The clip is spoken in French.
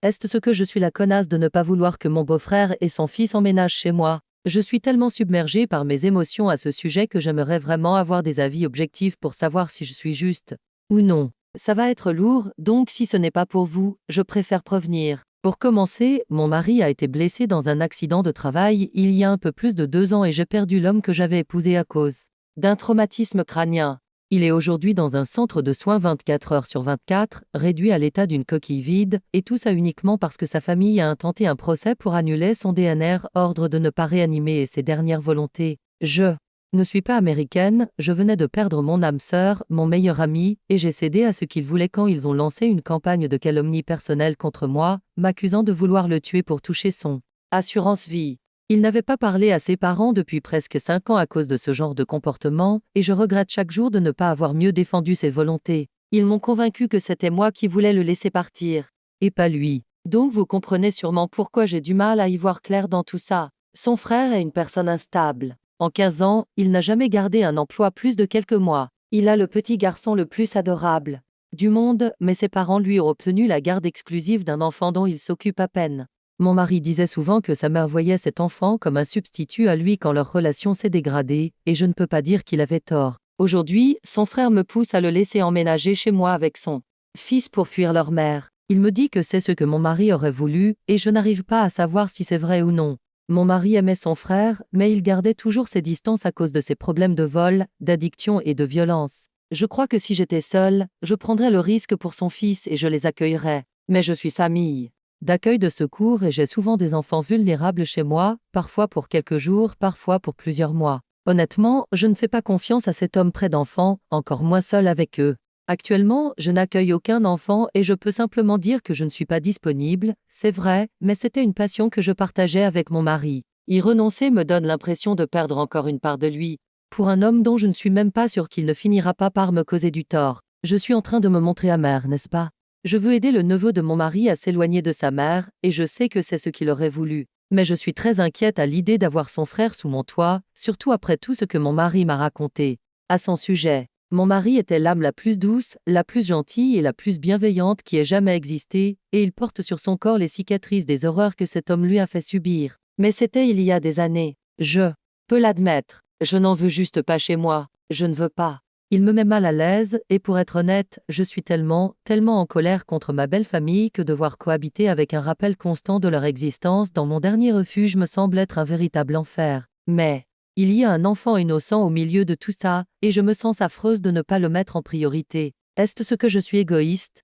Est-ce ce que je suis la connasse de ne pas vouloir que mon beau-frère et son fils emménagent chez moi? Je suis tellement submergée par mes émotions à ce sujet que j'aimerais vraiment avoir des avis objectifs pour savoir si je suis juste ou non. Ça va être lourd, donc si ce n'est pas pour vous, je préfère prévenir. Pour commencer, mon mari a été blessé dans un accident de travail il y a un peu plus de 2 ans et j'ai perdu l'homme que j'avais épousé à cause d'un traumatisme crânien. Il est aujourd'hui dans un centre de soins 24 heures sur 24, réduit à l'état d'une coquille vide, et tout ça uniquement parce que sa famille a intenté un procès pour annuler son DNR, ordre de ne pas réanimer et ses dernières volontés. Je ne suis pas américaine, je venais de perdre mon âme sœur, mon meilleur ami, et j'ai cédé à ce qu'ils voulaient quand ils ont lancé une campagne de calomnie personnelle contre moi, m'accusant de vouloir le tuer pour toucher son assurance vie. Il n'avait pas parlé à ses parents depuis presque 5 ans à cause de ce genre de comportement, et je regrette chaque jour de ne pas avoir mieux défendu ses volontés. Ils m'ont convaincu que c'était moi qui voulais le laisser partir, et pas lui. Donc vous comprenez sûrement pourquoi j'ai du mal à y voir clair dans tout ça. Son frère est une personne instable. En 15 ans, il n'a jamais gardé un emploi plus de quelques mois. Il a le petit garçon le plus adorable du monde, mais ses parents lui ont obtenu la garde exclusive d'un enfant dont il s'occupe à peine. Mon mari disait souvent que sa mère voyait cet enfant comme un substitut à lui quand leur relation s'est dégradée, et je ne peux pas dire qu'il avait tort. Aujourd'hui, son frère me pousse à le laisser emménager chez moi avec son fils pour fuir leur mère. Il me dit que c'est ce que mon mari aurait voulu, et je n'arrive pas à savoir si c'est vrai ou non. Mon mari aimait son frère, mais il gardait toujours ses distances à cause de ses problèmes de vol, d'addiction et de violence. Je crois que si j'étais seule, je prendrais le risque pour son fils et je les accueillerais. Mais je suis famille d'accueil de secours et j'ai souvent des enfants vulnérables chez moi, parfois pour quelques jours, parfois pour plusieurs mois. Honnêtement, je ne fais pas confiance à cet homme près d'enfants, encore moins seul avec eux. Actuellement, je n'accueille aucun enfant et je peux simplement dire que je ne suis pas disponible, c'est vrai, mais c'était une passion que je partageais avec mon mari. Y renoncer me donne l'impression de perdre encore une part de lui. Pour un homme dont je ne suis même pas sûre qu'il ne finira pas par me causer du tort. Je suis en train de me montrer amère, n'est-ce pas? Je veux aider le neveu de mon mari à s'éloigner de sa mère, et je sais que c'est ce qu'il aurait voulu. Mais je suis très inquiète à l'idée d'avoir son frère sous mon toit, surtout après tout ce que mon mari m'a raconté à son sujet. Mon mari était l'âme la plus douce, la plus gentille et la plus bienveillante qui ait jamais existé, et il porte sur son corps les cicatrices des horreurs que cet homme lui a fait subir. Mais c'était il y a des années. Je peux l'admettre. Je n'en veux juste pas chez moi. Je ne veux pas. Il me met mal à l'aise, et pour être honnête, je suis tellement en colère contre ma belle famille que devoir cohabiter avec un rappel constant de leur existence dans mon dernier refuge me semble être un véritable enfer. Mais il y a un enfant innocent au milieu de tout ça, et je me sens affreuse de ne pas le mettre en priorité. Est-ce ce que je suis égoïste?